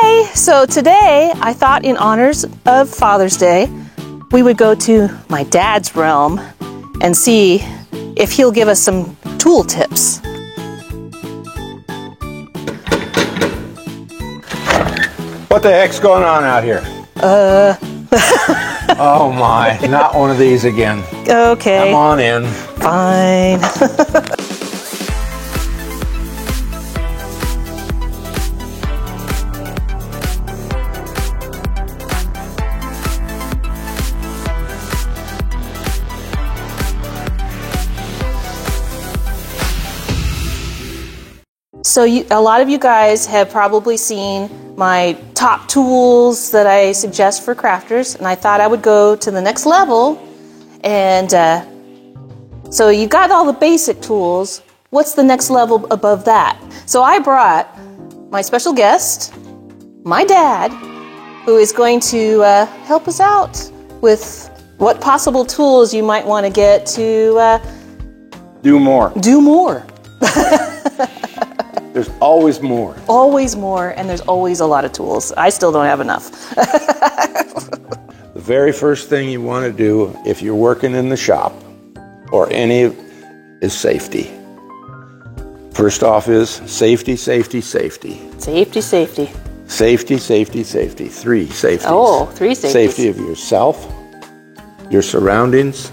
Hi! So today I thought in honors of Father's Day, we would go to my dad's realm and see if he'll give us some tool tips. What the heck's going on out here? Oh my, not one of these again. Okay. Come on in. Fine. So a lot of you guys have probably seen my top tools that I suggest for crafters, and I thought I would go to the next level. And so you got all the basic tools. What's the next level above that? So I brought my special guest, my dad, who is going to help us out with what possible tools you might want to get to Do more. do more. There's always more. Always more, and there's always a lot of tools. I still don't have enough. The very first thing you want to do if you're working in the shop or any is safety. First off is safety, safety, safety. Safety, safety. Safety, safety, safety. 3 safeties. Oh, 3 safeties. Safety of yourself, your surroundings,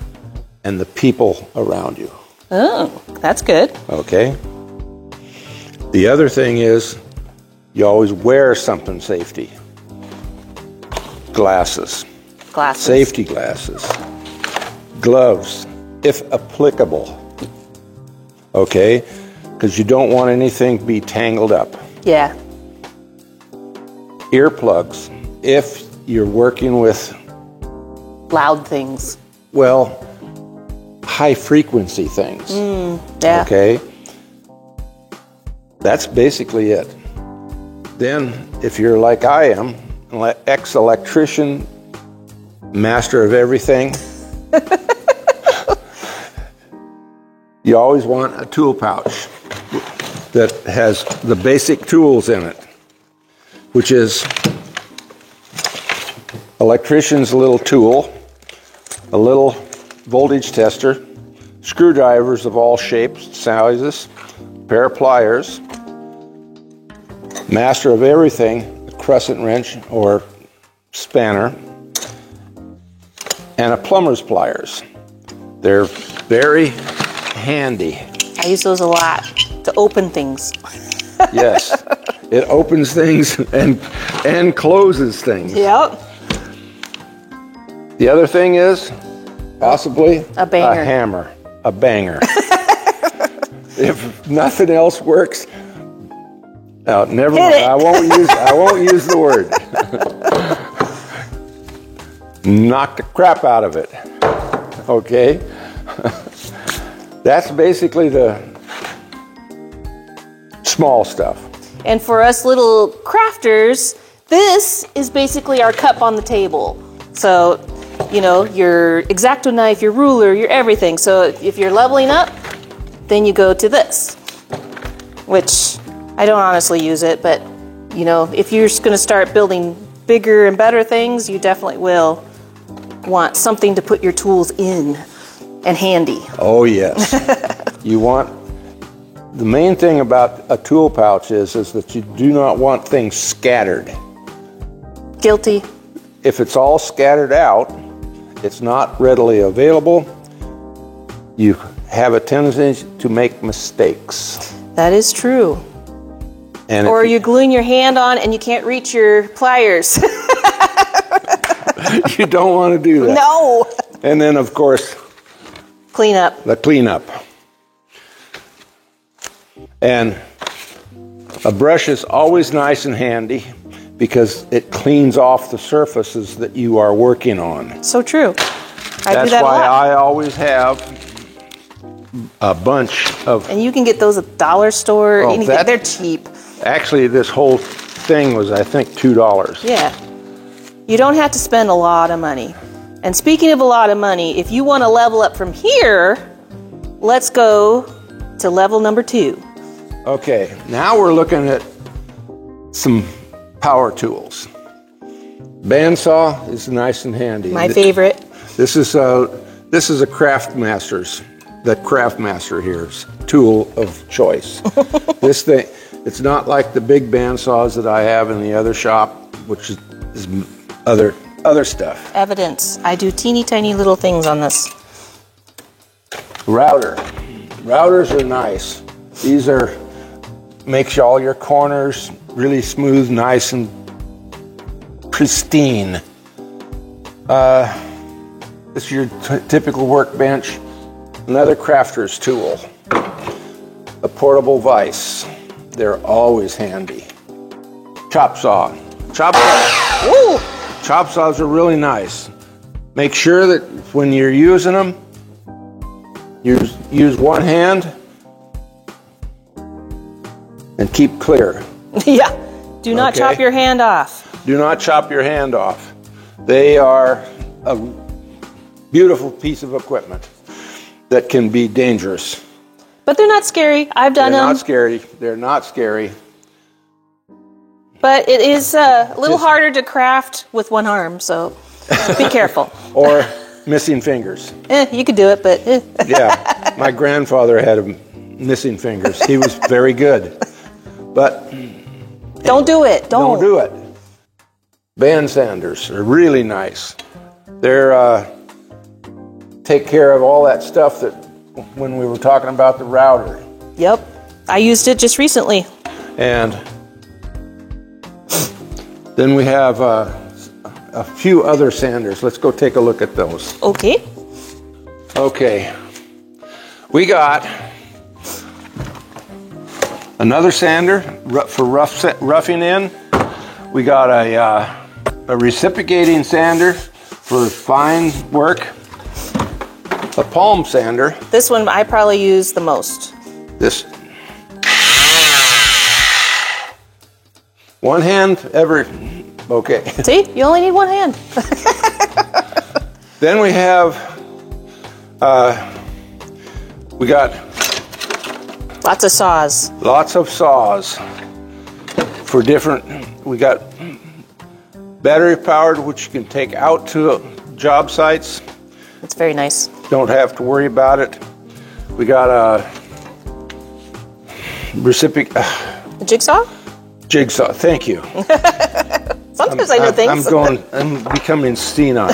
and the people around you. Oh, that's good. Okay? The other thing is you always wear something safety. Glasses. Glasses. Safety glasses. Gloves, if applicable. Okay? Because you don't want anything to be tangled up. Yeah. Earplugs, if you're working with, Loud things. well, high frequency things. Yeah. Okay? That's basically it. Then, if you're like I am, ex-electrician, master of everything, you always want a tool pouch that has the basic tools in it, which is electrician's little tool, a little voltage tester, screwdrivers of all shapes, sizes, pair of pliers, master of everything, a crescent wrench or spanner, and a plumber's pliers. They're very handy. I use those a lot to open things. Yes, it opens things and closes things. Yep. The other thing is possibly A banger. a hammer, a banger. If nothing else works, never mind. I won't use the word. Knock the crap out of it. Okay? That's basically the small stuff. And for us little crafters, this is basically our cup on the table. So, you know, your X-Acto knife, your ruler, your everything. So if you're leveling up, then you go to this, which I don't honestly use it, but you know, if you're going to start building bigger and better things, you definitely will want something to put your tools in and handy. Oh yes. You want, the main thing about a tool pouch is that you do not want things scattered. Guilty. If it's all scattered out, it's not readily available. You have a tendency to make mistakes. That is true. And Or you're gluing your hand on and you can't reach your pliers. you don't want to do that. No. And then, of course, Clean up. the cleanup. And a brush is always nice and handy because it cleans off the surfaces that you are working on. So true. I That's do that a why lot. I always have a bunch of, And you can get those at the dollar store. Oh, Anything. that- They're cheap. actually this whole thing was, I think, $2. Yeah. You don't have to spend a lot of money. And speaking of a lot of money, if you want to level up from here, let's go to level number 2. Okay, now we're looking at some power tools. Bandsaw is nice and handy. My favorite. This is a Craftmaster here's tool of choice. This thing, it's not like the big bandsaws that I have in the other shop, which is other stuff. Evidence. I do teeny tiny little things on this. Routers are nice. These makes all your corners really smooth, nice and pristine. This is your typical workbench. Another crafter's tool. A portable vise. They're always handy. Chop saw. Chop saws are really nice. Make sure that when you're using them, use one hand and keep clear. Yeah. Do not chop your hand off. Do not chop your hand off. They are a beautiful piece of equipment that can be dangerous. But they're not scary. I've done them. They're not scary. They're not scary. But it is a little harder to craft with one arm, so be careful. Or missing fingers. You could do it, but... Yeah, my grandfather had missing fingers. He was very good. But... Don't do it. Don't do it. Band sanders are really nice. They're take care of all that stuff that when we were talking about the router. Yep. I used it just recently. And then we have a few other sanders. Let's go take a look at those. Okay. Okay. We got another sander for roughing in. We got a reciprocating sander for fine work. A palm sander. This one I probably use the most. This. One hand ever. Okay. See, you only need one hand. Then we have, we got lots of saws. Lots of saws for different, we got battery powered, which you can take out to job sites. It's very nice. Don't have to worry about it. We got a A jigsaw? Jigsaw, thank you. Sometimes I know things. I'm becoming senile.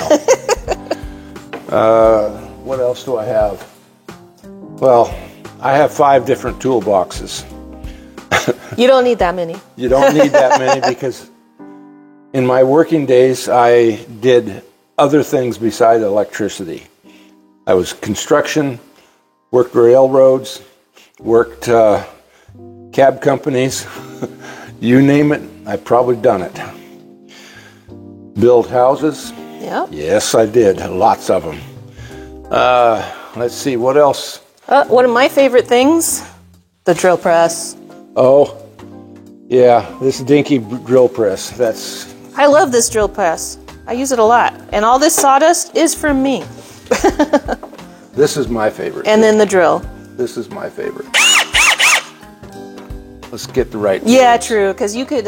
What else do I have? Well, I have 5 different toolboxes. You don't need that many. You don't need that many because in my working days, I did other things besides electricity. I was construction, worked railroads, worked cab companies, you name it, I've probably done it. Build houses? Yeah. Yes, I did, lots of them. Let's see, what else? One of my favorite things, the drill press. Oh, yeah, this dinky drill press, I love this drill press. I use it a lot. And all this sawdust is from me. This is my favorite. And then the drill. This is my favorite. Let's get the right. Yeah, true. Because you could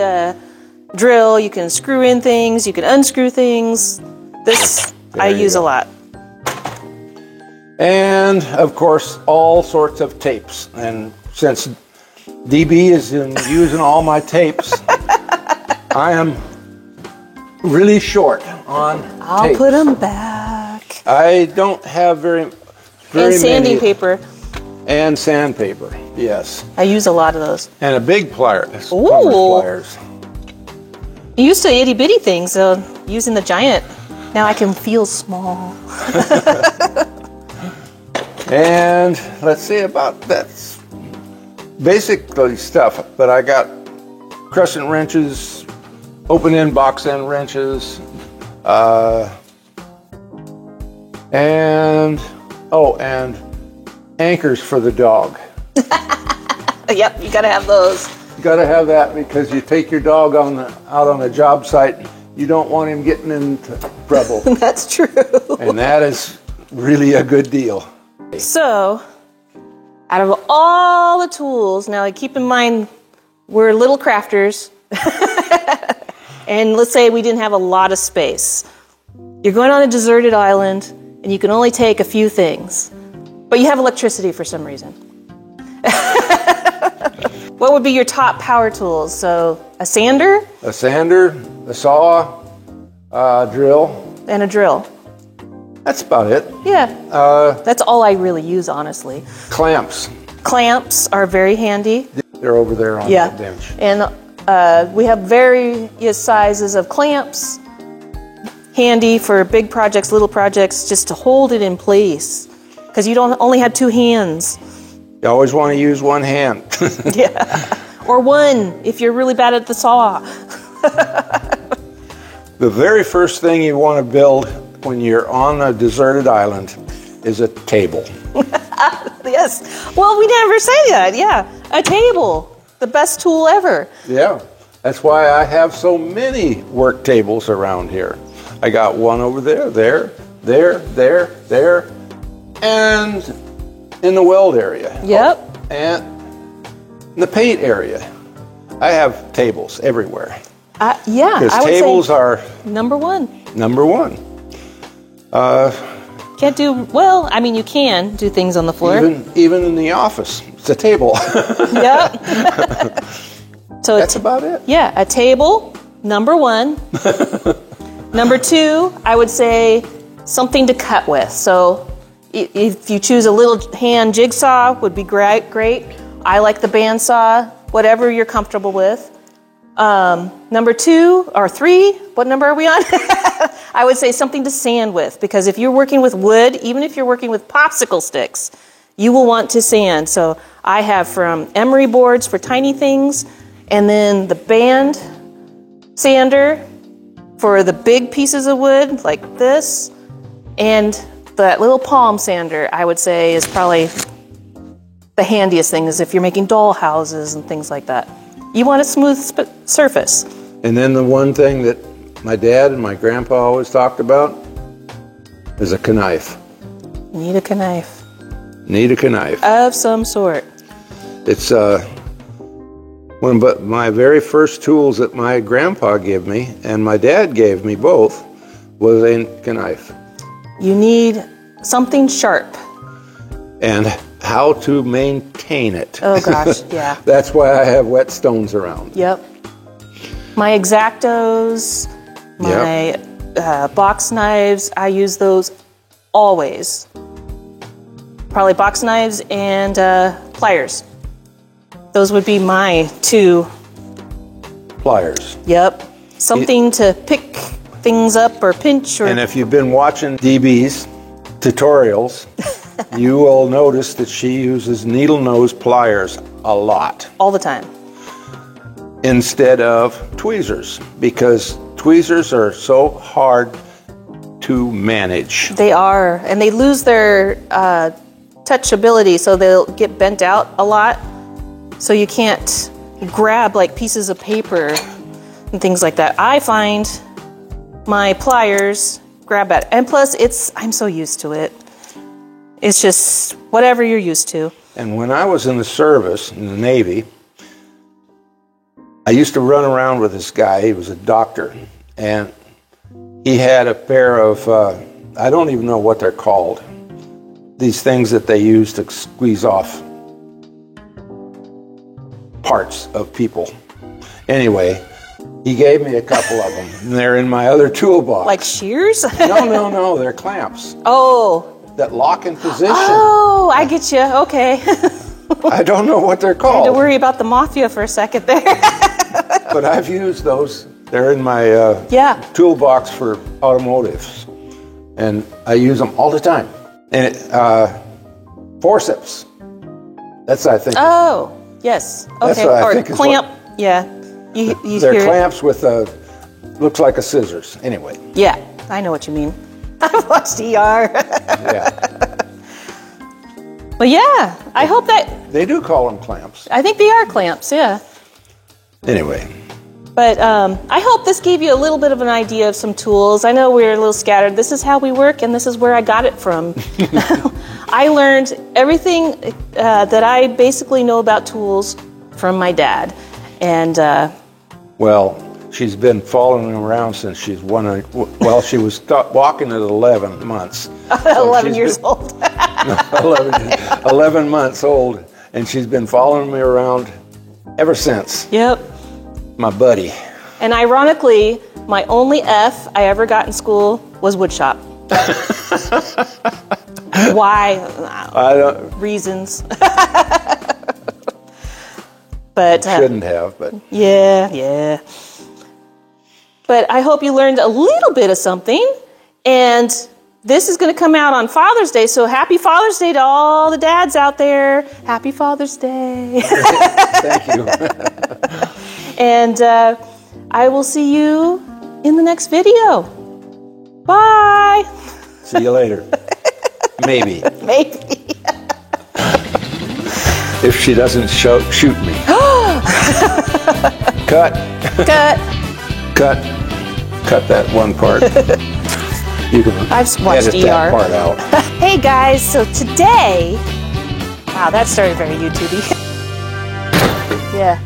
drill, you can screw in things, you can unscrew things. This I use a lot. And of course, all sorts of tapes. And since DB is using all my tapes, I am really short on I'll tapes. put them back. I don't have very and sanding many. paper. And sandpaper, yes. I use a lot of those. And a big pliers. Ooh. Pliers. You used to itty bitty things, so using the giant, now I can feel small. And let's see about that's basically stuff. But I got crescent wrenches, open end, box end wrenches, and anchors for the dog. Yep, you gotta have those. You gotta have that because you take your dog out on a job site, you don't want him getting into trouble. That's true. And that is really a good deal. So, out of all the tools, now keep in mind, we're little crafters. and let's say we didn't have a lot of space. You're going on a deserted island, and you can only take a few things, but you have electricity for some reason. What would be your top power tools? So a sander? A sander, a saw, drill. And a drill. That's about it. Yeah. That's all I really use, honestly. Clamps. Clamps are very handy. They're over there on the bench. And we have various sizes of clamps. Handy for big projects, little projects, just to hold it in place. Because you don't only have two hands. You always want to use one hand. Yeah. Or one, if you're really bad at the saw. The very first thing you want to build when you're on a deserted island is a table. Yes. Well, we never say that. Yeah. A table. The best tool ever. Yeah. That's why I have so many work tables around here. I got one over there, there, and in the weld area. Yep. And in the paint area. I have tables everywhere. Yeah. Because tables are number one. Number one. Can't do, well, I mean, you can do things on the floor. Even in the office, it's a table. Yep. So that's about it. Yeah, a table, number one. Number two, I would say something to cut with. So if you choose a little hand jigsaw, would be great. I like the bandsaw, whatever you're comfortable with. Number two or three, what number are we on? I would say something to sand with, because if you're working with wood, even if you're working with popsicle sticks, you will want to sand. So I have from emery boards for tiny things, and then the band sander for the big pieces of wood like this, and that little palm sander, I would say, is probably the handiest thing, is if you're making doll houses and things like that. You want a smooth surface. And then the one thing that my dad and my grandpa always talked about is a knife. Need a knife. Need a knife. Of some sort. It's but my very first tools that my grandpa gave me and my dad gave me both was a knife. You need something sharp. And how to maintain it. Oh gosh, yeah. That's why I have whetstones around. Yep. My X-Actos, my box knives, I use those always. Probably box knives and pliers. Those would be my two. Pliers. Yep. Something to pick things up or pinch. Or. And if you've been watching DB's tutorials, you will notice that she uses needle nose pliers a lot. All the time. Instead of tweezers, because tweezers are so hard to manage. They are, and they lose their touchability, so they'll get bent out a lot. So you can't grab like pieces of paper and things like that. I find my pliers grab at, and plus I'm so used to it. It's just whatever you're used to. And when I was in the service, in the Navy, I used to run around with this guy. He was a doctor, and he had a pair of, I don't even know what they're called, these things that they use to squeeze off parts of people. Anyway, he gave me a couple of them, and they're in my other toolbox. Like shears? No, they're clamps. Oh. That lock in position. Oh, I get you. Okay. I don't know what they're called. I had to worry about the mafia for a second there. But I've used those. They're in my toolbox for automotives, and I use them all the time. And forceps. That's, I think. Oh, yes. Okay. That's what I think or clamp. Yeah. You they're hear clamps with looks like a scissors. Anyway. Yeah, I know what you mean. I've watched ER. Yeah. But yeah, I hope that... They do call them clamps. I think they are clamps, yeah. Anyway. But I hope this gave you a little bit of an idea of some tools. I know we're a little scattered. This is how we work, and this is where I got it from. I learned everything that I basically know about tools from my dad. And well, She's been following around since she's she was walking at 11 months. So 11 years old. 11 months old, and she's been following me around ever since. Yep. My buddy. And ironically, my only F I ever got in school was woodshop. Why? I don't. Reasons. But Shouldn't have, but yeah. But I hope you learned a little bit of something. And this is going to come out on Father's Day, so happy Father's Day to all the dads out there. Happy Father's Day. Thank you. And I will see you in the next video. Bye. See you later. Maybe. Maybe. If she doesn't shoot me. Cut. Cut that one part. You can I've watched edit ER. that part out. Hey guys, so today, wow, that started very YouTubey. Yeah.